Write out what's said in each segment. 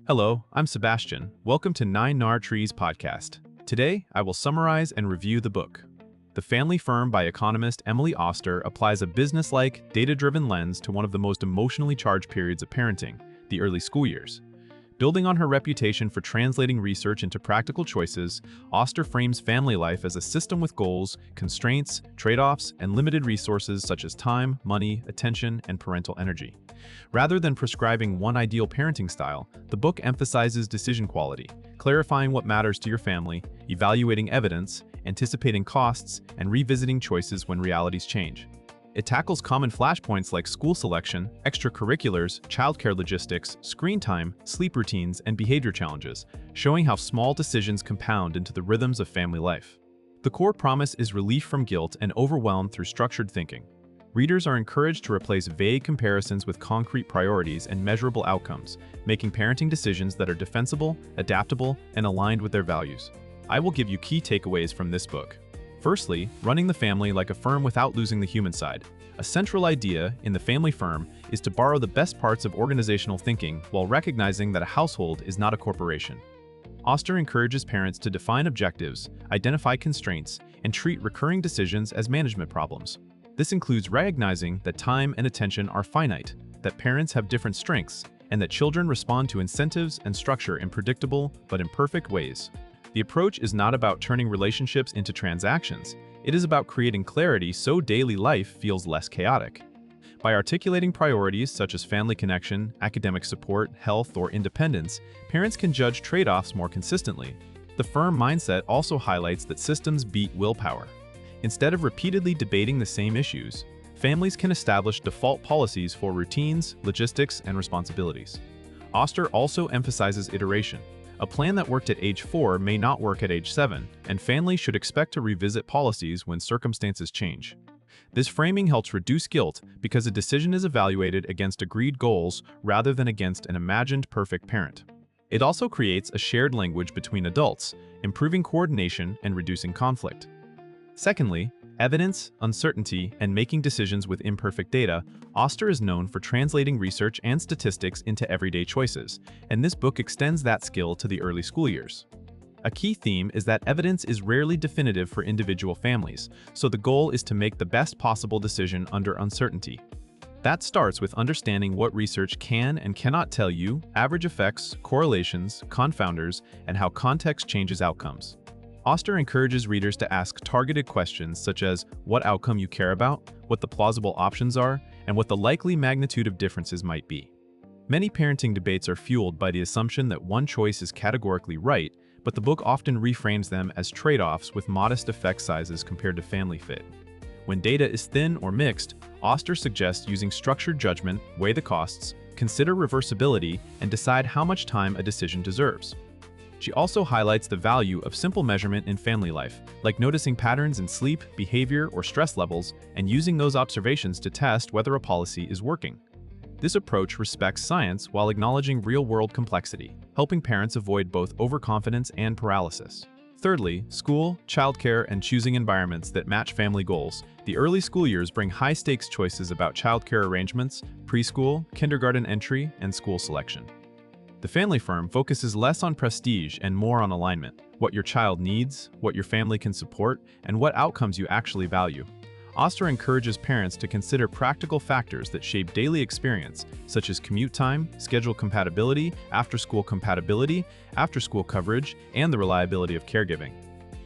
Hello, I'm Sebastian. Welcome to Nine Nar Trees podcast. Today, I will summarize and review the book. The Family Firm by economist Emily Oster applies a business-like, data-driven lens to one of the most emotionally charged periods of parenting, the early school years. Building on her reputation for translating research into practical choices, Oster frames family life as a system with goals, constraints, trade-offs, and limited resources such as time, money, attention, and parental energy. Rather than prescribing one ideal parenting style, the book emphasizes decision quality, clarifying what matters to your family, evaluating evidence, anticipating costs, and revisiting choices when realities change. It tackles common flashpoints like school selection, extracurriculars, childcare logistics, screen time, sleep routines, and behavior challenges, showing how small decisions compound into the rhythms of family life. The core promise is relief from guilt and overwhelm through structured thinking. Readers are encouraged to replace vague comparisons with concrete priorities and measurable outcomes, making parenting decisions that are defensible, adaptable, and aligned with their values. I will give you key takeaways from this book. Firstly, running the family like a firm without losing the human side. A central idea in the family firm is to borrow the best parts of organizational thinking while recognizing that a household is not a corporation. Oster encourages parents to define objectives, identify constraints, and treat recurring decisions as management problems. This includes recognizing that time and attention are finite, that parents have different strengths, and that children respond to incentives and structure in predictable but imperfect ways. The approach is not about turning relationships into transactions. It is about creating clarity so daily life feels less chaotic. By articulating priorities such as family connection, academic support, health, or independence, parents can judge trade-offs more consistently. The firm mindset also highlights that systems beat willpower. Instead of repeatedly debating the same issues, families can establish default policies for routines, logistics, and responsibilities. Oster also emphasizes iteration. A plan that worked at age 4 may not work at age 7, and families should expect to revisit policies when circumstances change. This framing helps reduce guilt because a decision is evaluated against agreed goals rather than against an imagined perfect parent. It also creates a shared language between adults, improving coordination and reducing conflict. Secondly, evidence, uncertainty, and making decisions with imperfect data. Oster is known for translating research and statistics into everyday choices, and this book extends that skill to the early school years. A key theme is that evidence is rarely definitive for individual families, so the goal is to make the best possible decision under uncertainty. That starts with understanding what research can and cannot tell you, average effects, correlations, confounders, and how context changes outcomes. Oster encourages readers to ask targeted questions such as what outcome you care about, what the plausible options are, and what the likely magnitude of differences might be. Many parenting debates are fueled by the assumption that one choice is categorically right, but the book often reframes them as trade-offs with modest effect sizes compared to family fit. When data is thin or mixed, Oster suggests using structured judgment, weigh the costs, consider reversibility, and decide how much time a decision deserves. She also highlights the value of simple measurement in family life, like noticing patterns in sleep, behavior, or stress levels, and using those observations to test whether a policy is working. This approach respects science while acknowledging real-world complexity, helping parents avoid both overconfidence and paralysis. Thirdly, school, childcare, and choosing environments that match family goals. The early school years bring high-stakes choices about childcare arrangements, preschool, kindergarten entry, and school selection. The family firm focuses less on prestige and more on alignment, what your child needs, what your family can support, and what outcomes you actually value. Oster encourages parents to consider practical factors that shape daily experience, such as commute time, schedule compatibility, after-school coverage, and the reliability of caregiving.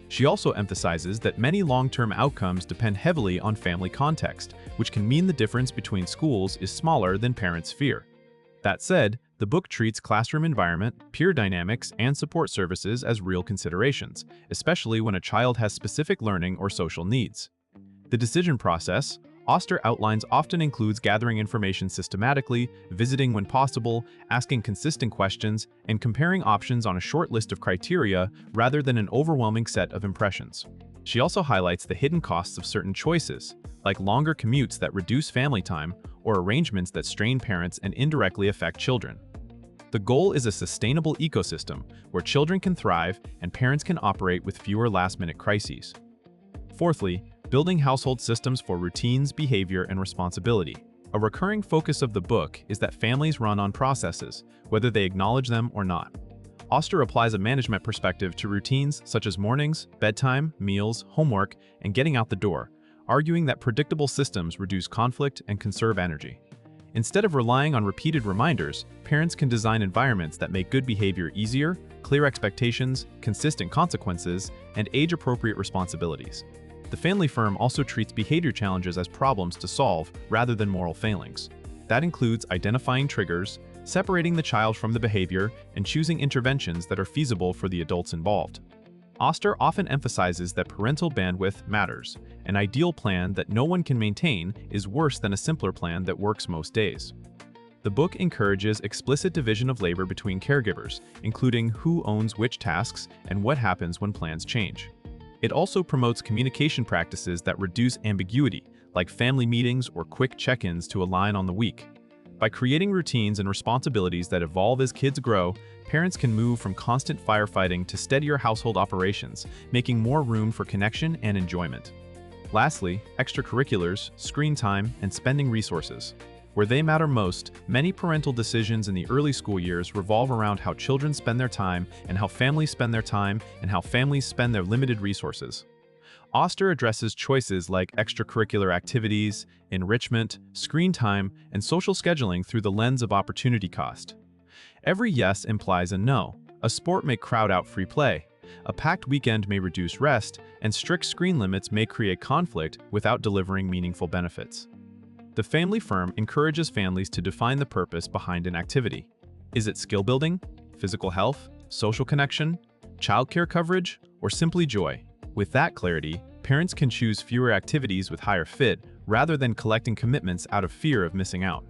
She also emphasizes that many long-term outcomes depend heavily on family context, which can mean the difference between schools is smaller than parents fear. That said, the book treats classroom environment, peer dynamics, and support services as real considerations, especially when a child has specific learning or social needs. The decision process, Oster outlines, often includes gathering information systematically, visiting when possible, asking consistent questions, and comparing options on a short list of criteria rather than an overwhelming set of impressions. She also highlights the hidden costs of certain choices, like longer commutes that reduce family time or arrangements that strain parents and indirectly affect children. The goal is a sustainable ecosystem where children can thrive and parents can operate with fewer last-minute crises. Fourthly, building household systems for routines, behavior, and responsibility. A recurring focus of the book is that families run on processes, whether they acknowledge them or not. Oster applies a management perspective to routines such as mornings, bedtime, meals, homework, and getting out the door, arguing that predictable systems reduce conflict and conserve energy. Instead of relying on repeated reminders, parents can design environments that make good behavior easier, clear expectations, consistent consequences, and age-appropriate responsibilities. The family firm also treats behavior challenges as problems to solve rather than moral failings. That includes identifying triggers, separating the child from the behavior, and choosing interventions that are feasible for the adults involved. Oster often emphasizes that parental bandwidth matters. An ideal plan that no one can maintain is worse than a simpler plan that works most days. The book encourages explicit division of labor between caregivers, including who owns which tasks and what happens when plans change. It also promotes communication practices that reduce ambiguity, like family meetings or quick check-ins to align on the week. By creating routines and responsibilities that evolve as kids grow, parents can move from constant firefighting to steadier household operations, making more room for connection and enjoyment. Lastly, extracurriculars, screen time, and spending resources. Where they matter most, many parental decisions in the early school years revolve around how children spend their time and how families spend their time and how families spend their limited resources. Oster addresses choices like extracurricular activities, enrichment, screen time, and social scheduling through the lens of opportunity cost. Every yes implies a no. A sport may crowd out free play. A packed weekend may reduce rest, and strict screen limits may create conflict without delivering meaningful benefits. The family firm encourages families to define the purpose behind an activity. Is it skill building, physical health, social connection, childcare coverage, or simply joy? With that clarity, parents can choose fewer activities with higher fit rather than collecting commitments out of fear of missing out.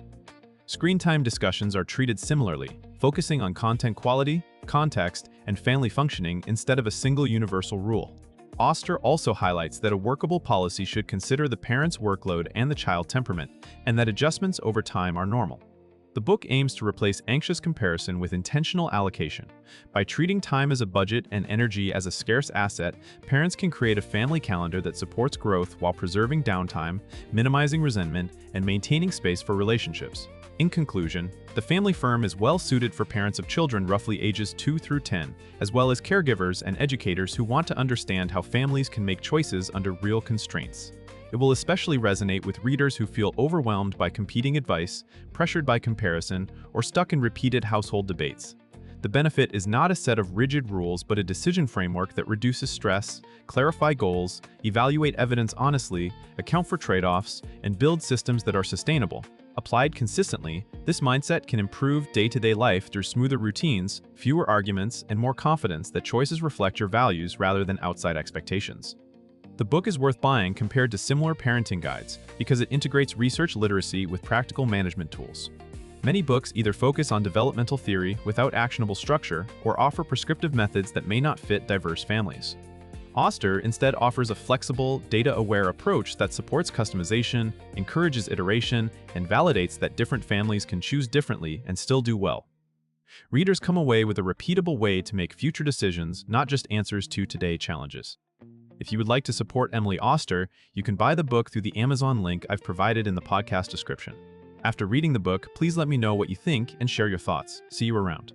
Screen time discussions are treated similarly, focusing on content quality, context, and family functioning instead of a single universal rule. Oster also highlights that a workable policy should consider the parent's workload and the child's temperament, and that adjustments over time are normal. The book aims to replace anxious comparison with intentional allocation. By treating time as a budget and energy as a scarce asset, parents can create a family calendar that supports growth while preserving downtime, minimizing resentment, and maintaining space for relationships. In conclusion, the family firm is well suited for parents of children roughly ages 2 through 10, as well as caregivers and educators who want to understand how families can make choices under real constraints. It will especially resonate with readers who feel overwhelmed by competing advice, pressured by comparison, or stuck in repeated household debates. The benefit is not a set of rigid rules but a decision framework that reduces stress, clarify goals, evaluate evidence honestly, account for trade-offs, and build systems that are sustainable. Applied consistently, this mindset can improve day-to-day life through smoother routines, fewer arguments, and more confidence that choices reflect your values rather than outside expectations. The book is worth buying compared to similar parenting guides because it integrates research literacy with practical management tools. Many books either focus on developmental theory without actionable structure or offer prescriptive methods that may not fit diverse families. Oster instead offers a flexible, data-aware approach that supports customization, encourages iteration, and validates that different families can choose differently and still do well. Readers come away with a repeatable way to make future decisions, not just answers to today's challenges. If you would like to support Emily Oster, you can buy the book through the Amazon link I've provided in the podcast description. After reading the book, please let me know what you think and share your thoughts. See you around.